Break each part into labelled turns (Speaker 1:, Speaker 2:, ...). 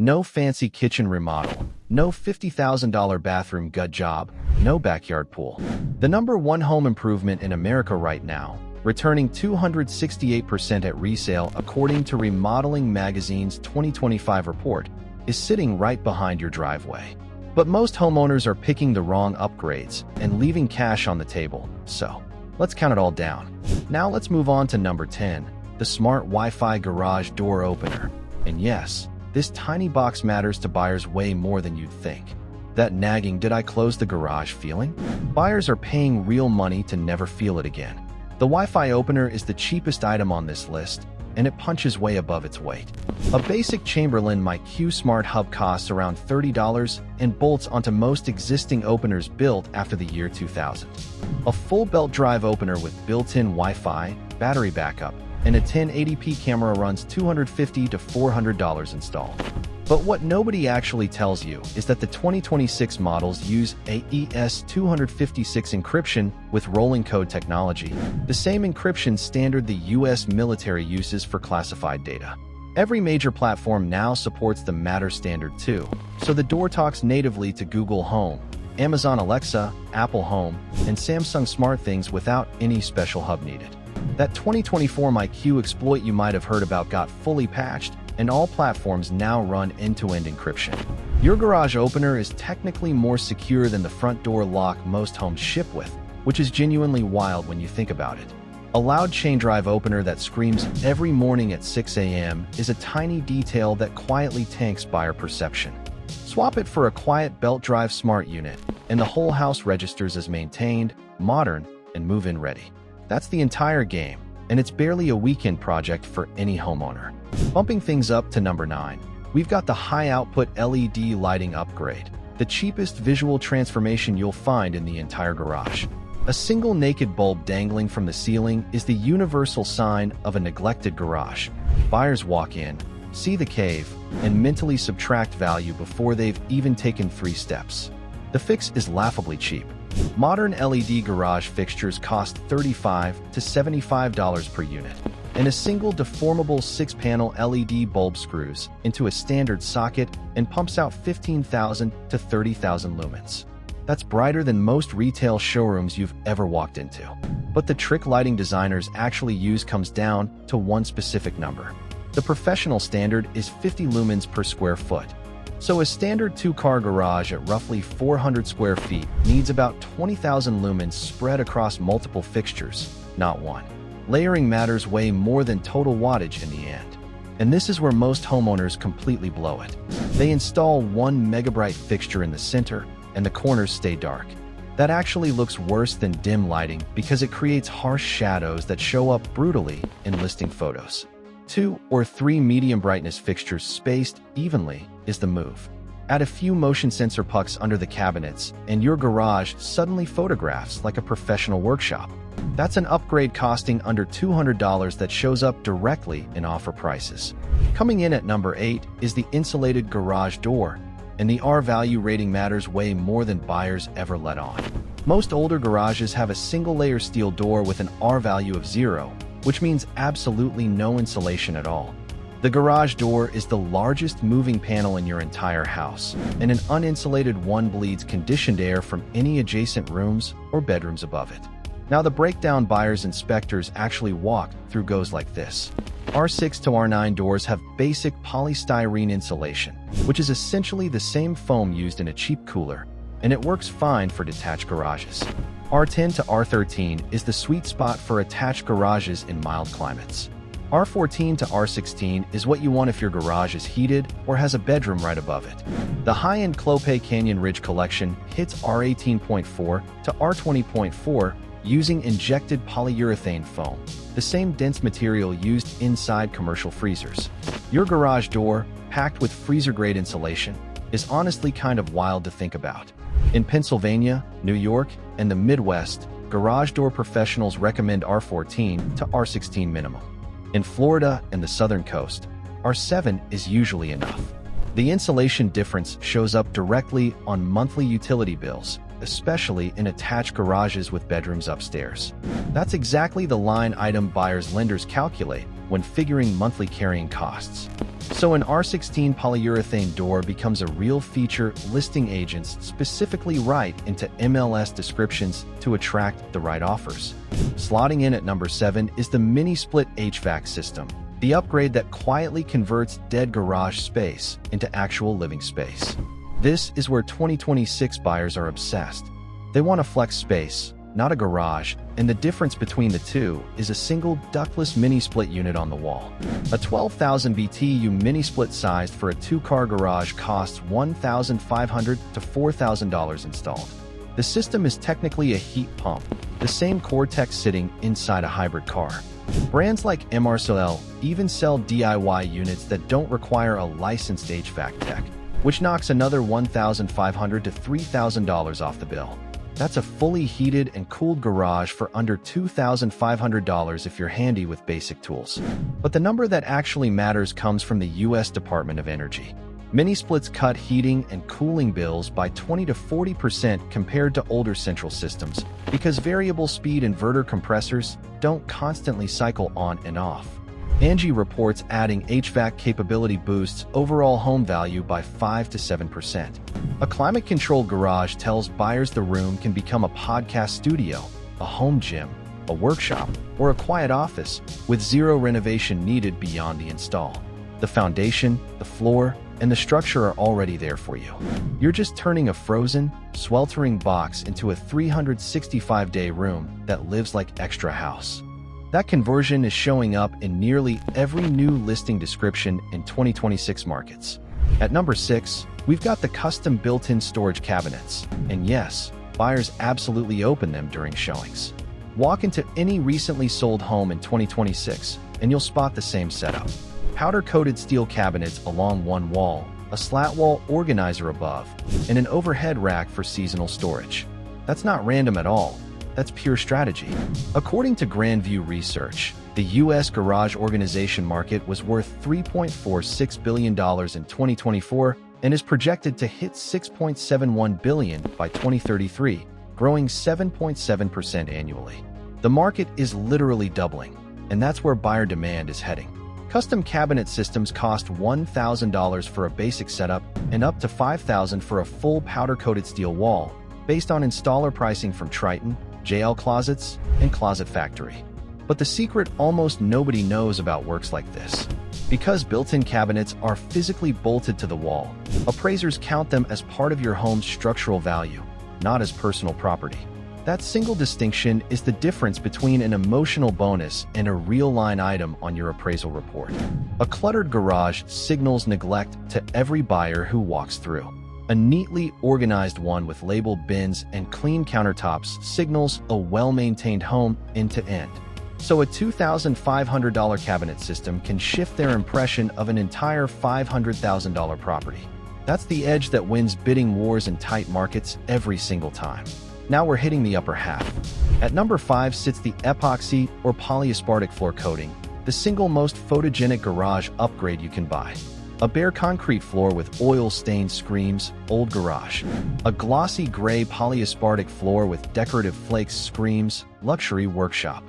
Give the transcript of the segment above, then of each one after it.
Speaker 1: No fancy kitchen remodel, no $50,000 bathroom gut job, no backyard pool. The number one home improvement in America right now, returning 268% at resale according to Remodeling Magazine's 2025 report, is sitting right behind your driveway. But most homeowners are picking the wrong upgrades and leaving cash on the table, so let's count it all down. Now let's move on to number 10, the smart Wi-Fi garage door opener. And yes, this tiny box matters to buyers way more than you'd think. That nagging "did I close the garage" feeling? Buyers are paying real money to never feel it again. The Wi-Fi opener is the cheapest item on this list, and it punches way above its weight. A basic Chamberlain MyQ Smart Hub costs around $30 and bolts onto most existing openers built after the year 2000. A full belt drive opener with built-in Wi-Fi, battery backup, and a 1080p camera runs $250 to $400 installed. But what nobody actually tells you is that the 2026 models use AES-256 encryption with rolling code technology, the same encryption standard the US military uses for classified data. Every major platform now supports the Matter standard too, so the door talks natively to Google Home, Amazon Alexa, Apple Home, and Samsung SmartThings without any special hub needed. That 2024 MyQ exploit you might have heard about got fully patched, and all platforms now run end-to-end encryption. Your garage opener is technically more secure than the front door lock most homes ship with, which is genuinely wild when you think about it. A loud chain drive opener that screams every morning at 6 a.m. is a tiny detail that quietly tanks buyer perception. Swap it for a quiet belt drive smart unit, and the whole house registers as maintained, modern, and move-in ready. That's the entire game, and it's barely a weekend project for any homeowner. Bumping things up to number 9, we've got the high-output LED lighting upgrade, the cheapest visual transformation you'll find in the entire garage. A single naked bulb dangling from the ceiling is the universal sign of a neglected garage. Buyers walk in, see the cave, and mentally subtract value before they've even taken 3 steps. The fix is laughably cheap. Modern LED garage fixtures cost $35 to $75 per unit, and a single deformable 6-panel LED bulb screws into a standard socket and pumps out 15,000 to 30,000 lumens. That's brighter than most retail showrooms you've ever walked into. But the trick lighting designers actually use comes down to one specific number. The professional standard is 50 lumens per square foot. So a standard 2-car garage at roughly 400 square feet needs about 20,000 lumens spread across multiple fixtures, not one. Layering matters way more than total wattage in the end. And this is where most homeowners completely blow it. They install one megabright fixture in the center, and the corners stay dark. That actually looks worse than dim lighting because it creates harsh shadows that show up brutally in listing photos. 2 or 3 medium brightness fixtures spaced evenly is the move. Add a few motion sensor pucks under the cabinets, and your garage suddenly photographs like a professional workshop. That's an upgrade costing under $200 that shows up directly in offer prices. Coming in at number 8 is the insulated garage door, and the R-value rating matters way more than buyers ever let on. Most older garages have a single-layer steel door with an R-value of 0, which means absolutely no insulation at all. The garage door is the largest moving panel in your entire house, and an uninsulated one bleeds conditioned air from any adjacent rooms or bedrooms above it. Now the breakdown buyers inspectors actually walk through goes like this. R6 to R9 doors have basic polystyrene insulation, which is essentially the same foam used in a cheap cooler, and it works fine for detached garages. R10 to R13 is the sweet spot for attached garages in mild climates. R14 to R16 is what you want if your garage is heated or has a bedroom right above it. The high-end Clopay Canyon Ridge collection hits R18.4 to R20.4 using injected polyurethane foam, the same dense material used inside commercial freezers. Your garage door, packed with freezer-grade insulation, is honestly kind of wild to think about. In Pennsylvania, New York, and the Midwest, garage door professionals recommend R14 to R16 minimum. In Florida and the southern coast, R7 is usually enough. The insulation difference shows up directly on monthly utility bills, especially in attached garages with bedrooms upstairs. That's exactly the line item buyers lenders calculate when figuring monthly carrying costs. So an R16 polyurethane door becomes a real feature listing agents specifically write into MLS descriptions to attract the right offers. Slotting in at number 7 is the mini-split HVAC system, the upgrade that quietly converts dead garage space into actual living space. This is where 2026 buyers are obsessed. They want a flex space, not a garage, and the difference between the two is a single ductless mini-split unit on the wall. A 12,000 BTU mini-split sized for a 2-car garage costs $1,500 to $4,000 installed. The system is technically a heat pump, the same core tech sitting inside a hybrid car. Brands like MRCL even sell DIY units that don't require a licensed HVAC tech, which knocks another $1,500 to $3,000 off the bill. That's a fully heated and cooled garage for under $2,500 if you're handy with basic tools. But the number that actually matters comes from the U.S. Department of Energy. Mini-splits cut heating and cooling bills by 20 to 40% compared to older central systems because variable speed inverter compressors don't constantly cycle on and off. Angie reports adding HVAC capability boosts overall home value by 5 to 7%. A climate-controlled garage tells buyers the room can become a podcast studio, a home gym, a workshop, or a quiet office with zero renovation needed beyond the install. The foundation, the floor, and the structure are already there for you. You're just turning a frozen, sweltering box into a 365-day room that lives like extra house. That conversion is showing up in nearly every new listing description in 2026 markets. At number 6, we've got the custom built-in storage cabinets. And yes, buyers absolutely open them during showings. Walk into any recently sold home in 2026, and you'll spot the same setup. Powder-coated steel cabinets along one wall, a slat wall organizer above, and an overhead rack for seasonal storage. That's not random at all. That's pure strategy. According to Grandview Research, the U.S. garage organization market was worth $3.46 billion in 2024 and is projected to hit $6.71 billion by 2033, growing 7.7% annually. The market is literally doubling, and that's where buyer demand is heading. Custom cabinet systems cost $1,000 for a basic setup and up to $5,000 for a full powder-coated steel wall, based on installer pricing from Triton, JL Closets, and Closet Factory. But the secret almost nobody knows about works like this. Because built-in cabinets are physically bolted to the wall, appraisers count them as part of your home's structural value, not as personal property. That single distinction is the difference between an emotional bonus and a real-line item on your appraisal report. A cluttered garage signals neglect to every buyer who walks through. A neatly organized one with labeled bins and clean countertops signals a well-maintained home end to end. So a $2,500 cabinet system can shift their impression of an entire $500,000 property. That's the edge that wins bidding wars in tight markets every single time. Now we're hitting the upper half. At number 5 sits the epoxy or polyaspartic floor coating, the single most photogenic garage upgrade you can buy. A bare concrete floor with oil stains screams old garage. A glossy gray polyaspartic floor with decorative flakes screams luxury workshop.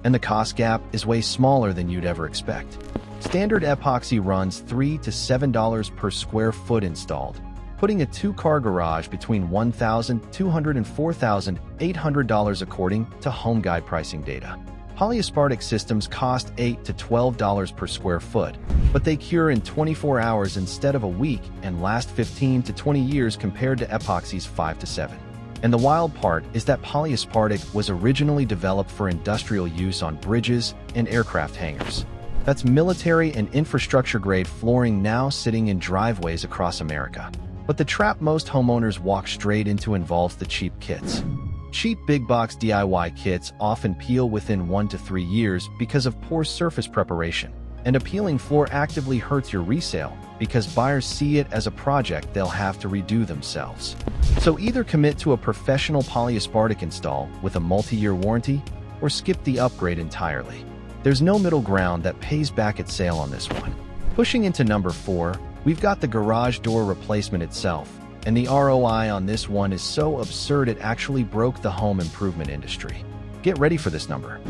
Speaker 1: And the cost gap is way smaller than you'd ever expect. Standard epoxy runs $3 to $7 per square foot installed, putting a 2-car garage between $1,200 and $4,800 according to Home Guide pricing data. Polyaspartic systems cost $8 to $12 per square foot, but they cure in 24 hours instead of a week and last 15 to 20 years compared to epoxy's 5 to 7. And the wild part is that polyaspartic was originally developed for industrial use on bridges and aircraft hangars. That's military and infrastructure-grade flooring now sitting in driveways across America. But the trap most homeowners walk straight into involves the cheap kits. Cheap big-box DIY kits often peel within 1 to 3 years because of poor surface preparation, and a peeling floor actively hurts your resale because buyers see it as a project they'll have to redo themselves. So either commit to a professional polyaspartic install with a multi-year warranty, or skip the upgrade entirely. There's no middle ground that pays back at sale on this one. Pushing into number 4, we've got the garage door replacement itself, and the ROI on this one is so absurd it actually broke the home improvement industry. Get ready for this number.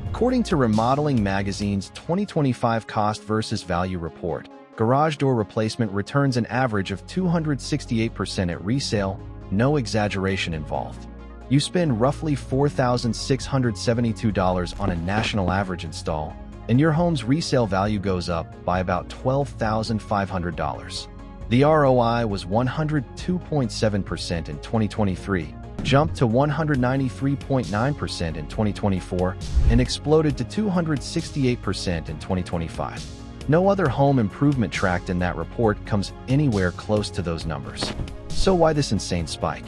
Speaker 1: According to Remodeling Magazine's 2025 Cost versus Value report, garage door replacement returns an average of 268% at resale, no exaggeration involved. You spend roughly $4,672 on a national average install, and your home's resale value goes up by about $12,500. The ROI was 102.7% in 2023, jumped to 193.9% in 2024, and exploded to 268% in 2025. No other home improvement tracked in that report comes anywhere close to those numbers. So why this insane spike?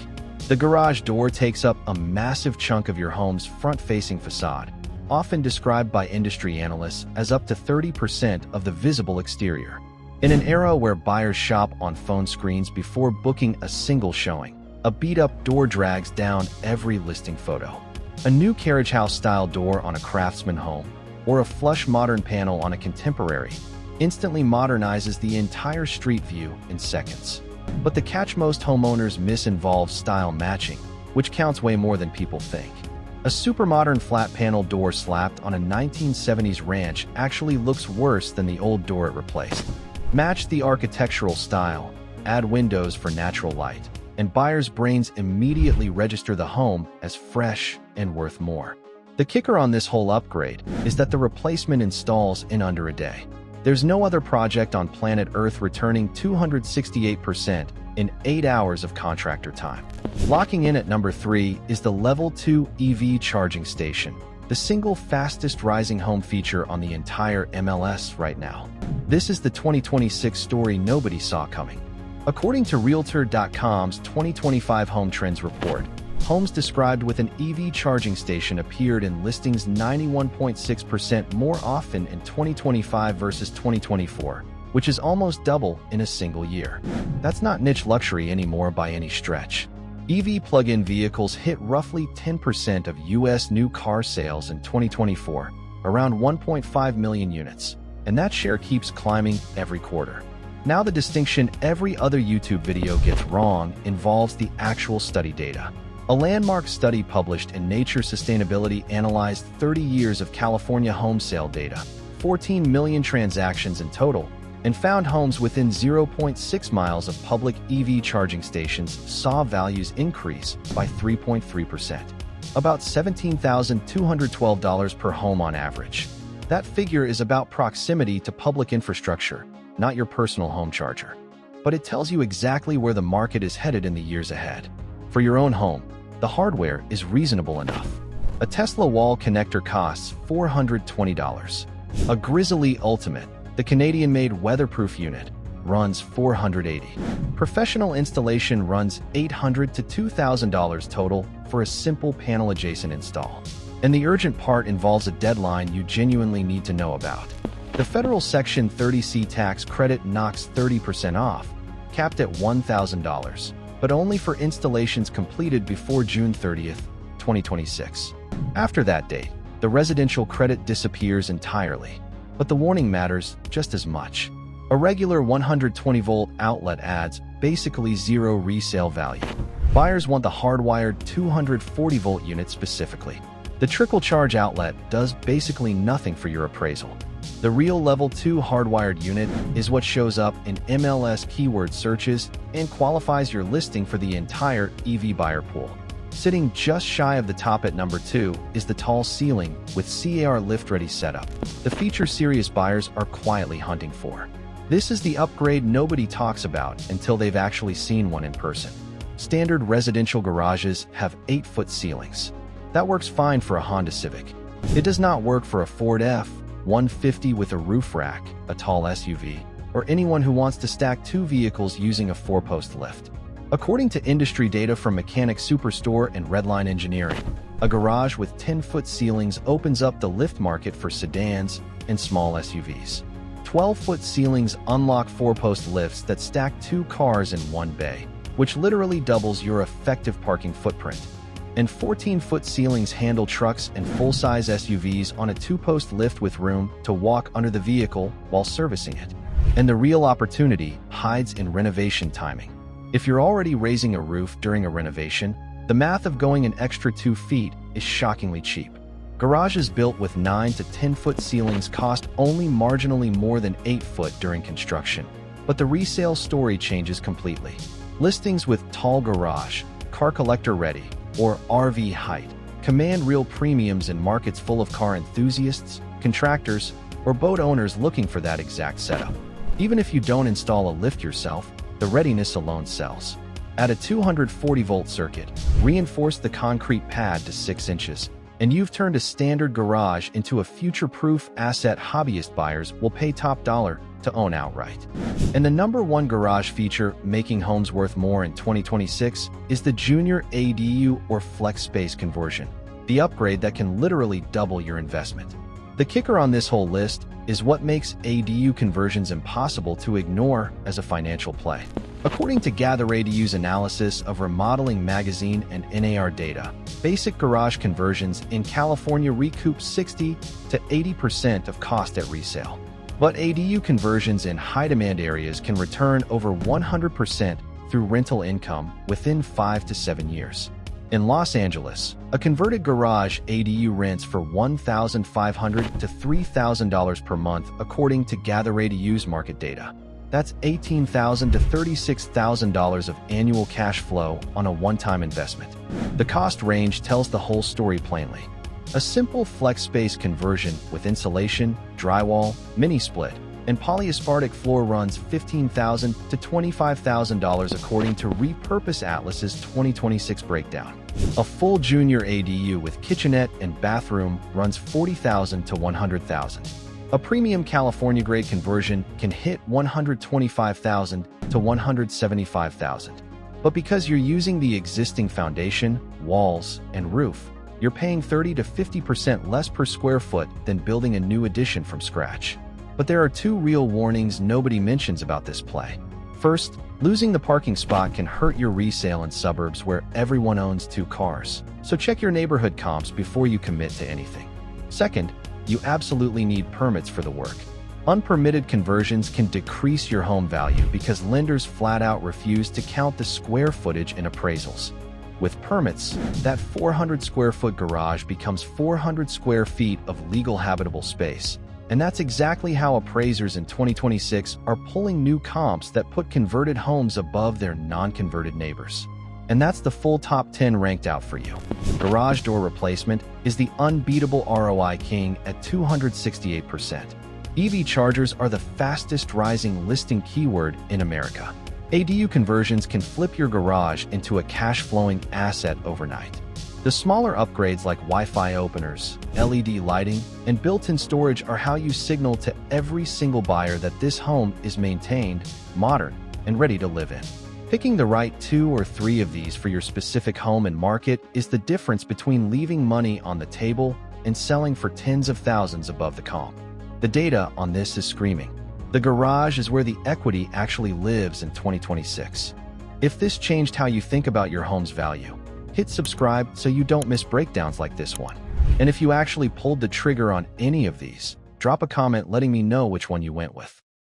Speaker 1: The garage door takes up a massive chunk of your home's front-facing facade, often described by industry analysts as up to 30% of the visible exterior. In an era where buyers shop on phone screens before booking a single showing, a beat-up door drags down every listing photo. A new carriage house-style door on a Craftsman home, or a flush modern panel on a contemporary, instantly modernizes the entire street view in seconds. But the catch most homeowners miss involves style matching, which counts way more than people think. A super modern flat panel door slapped on a 1970s ranch actually looks worse than the old door it replaced. Match the architectural style, add windows for natural light, and buyers' brains immediately register the home as fresh and worth more. The kicker on this whole upgrade is that the replacement installs in under a day. There's no other project on planet Earth returning 268% in 8 hours of contractor time. Locking in at number 3 is the Level 2 EV charging station, the single fastest rising home feature on the entire MLS right now. This is the 2026 story nobody saw coming. According to Realtor.com's 2025 Home Trends report, homes described with an EV charging station appeared in listings 91.6% more often in 2025 versus 2024, which is almost double in a single year. That's not niche luxury anymore by any stretch. EV plug-in vehicles hit roughly 10% of U.S. new car sales in 2024, around 1.5 million units, and that share keeps climbing every quarter. Now the distinction every other YouTube video gets wrong involves the actual study data. A landmark study published in Nature Sustainability analyzed 30 years of California home sale data, 14 million transactions in total, and found homes within 0.6 miles of public EV charging stations saw values increase by 3.3%, about $17,212 per home on average. That figure is about proximity to public infrastructure, not your personal home charger. But it tells you exactly where the market is headed in the years ahead. For your own home, the hardware is reasonable enough. A Tesla wall connector costs $420. A Grizzly Ultimate, the Canadian-made weatherproof unit, runs $480. Professional installation runs $800 to $2,000 total for a simple panel-adjacent install. And the urgent part involves a deadline you genuinely need to know about. The federal Section 30C tax credit knocks 30% off, capped at $1,000, but only for installations completed before June 30th, 2026. After that date, the residential credit disappears entirely. But the warning matters just as much. A regular 120-volt outlet adds basically zero resale value. Buyers want the hardwired 240-volt unit specifically. The trickle charge outlet does basically nothing for your appraisal. The real Level 2 hardwired unit is what shows up in MLS keyword searches and qualifies your listing for the entire EV buyer pool. Sitting just shy of the top at number 2 is the tall ceiling with CAR lift-ready setup, the feature serious buyers are quietly hunting for. This is the upgrade nobody talks about until they've actually seen one in person. Standard residential garages have 8-foot ceilings. That works fine for a Honda Civic. It does not work for a Ford F-150 with a roof rack, a tall SUV, or anyone who wants to stack 2 vehicles using a 4-post lift. According to industry data from Mechanic Superstore and Redline Engineering, a garage with 10-foot ceilings opens up the lift market for sedans and small SUVs. 12-foot ceilings unlock 4-post lifts that stack 2 cars in one bay, which literally doubles your effective parking footprint. And 14-foot ceilings handle trucks and full-size SUVs on a 2-post lift with room to walk under the vehicle while servicing it. And the real opportunity hides in renovation timing. If you're already raising a roof during a renovation, the math of going an extra 2 feet is shockingly cheap. Garages built with 9 to 10-foot ceilings cost only marginally more than 8 foot during construction. But the resale story changes completely. Listings with tall garage, car collector ready, or RV height command real premiums in markets full of car enthusiasts, contractors, or boat owners looking for that exact setup. Even if you don't install a lift yourself, the readiness alone sells. Add a 240-volt circuit, reinforce the concrete pad to 6 inches, and you've turned a standard garage into a future-proof asset hobbyist buyers will pay top dollar to own outright. And the #1 garage feature making homes worth more in 2026 is the Junior ADU or Flex Space conversion, the upgrade that can literally double your investment. The kicker on this whole list is what makes ADU conversions impossible to ignore as a financial play. According to Gather ADU's analysis of Remodeling Magazine and NAR data, basic garage conversions in California recoup 60 to 80% of cost at resale. But ADU conversions in high-demand areas can return over 100% through rental income within 5 to 7 years. In Los Angeles, a converted garage ADU rents for $1,500 to $3,000 per month according to Gather ADU's market data. That's $18,000 to $36,000 of annual cash flow on a one-time investment. The cost range tells the whole story plainly. A simple flex space conversion with insulation, drywall, mini-split, and polyaspartic floor runs $15,000 to $25,000 according to Repurpose Atlas's 2026 breakdown. A full junior ADU with kitchenette and bathroom runs $40,000 to $100,000. A premium California-grade conversion can hit $125,000 to $175,000. But because you're using the existing foundation, walls, and roof, you're paying 30 to 50% less per square foot than building a new addition from scratch. But there are 2 real warnings nobody mentions about this play. First, losing the parking spot can hurt your resale in suburbs where everyone owns 2 cars. So check your neighborhood comps before you commit to anything. Second, you absolutely need permits for the work. Unpermitted conversions can decrease your home value because lenders flat out refuse to count the square footage in appraisals. With permits, that 400 square foot garage becomes 400 square feet of legal habitable space. And that's exactly how appraisers in 2026 are pulling new comps that put converted homes above their non-converted neighbors. And that's the full top 10 ranked out for you. Garage door replacement is the unbeatable ROI king at 268%. EV chargers are the fastest rising listing keyword in America. ADU conversions can flip your garage into a cash-flowing asset overnight. The smaller upgrades like Wi-Fi openers, LED lighting, and built-in storage are how you signal to every single buyer that this home is maintained, modern, and ready to live in. Picking the right 2 or 3 of these for your specific home and market is the difference between leaving money on the table and selling for tens of thousands above the comp. The data on this is screaming. The garage is where the equity actually lives in 2026. If this changed how you think about your home's value, hit subscribe so you don't miss breakdowns like this one. And if you actually pulled the trigger on any of these, drop a comment letting me know which one you went with.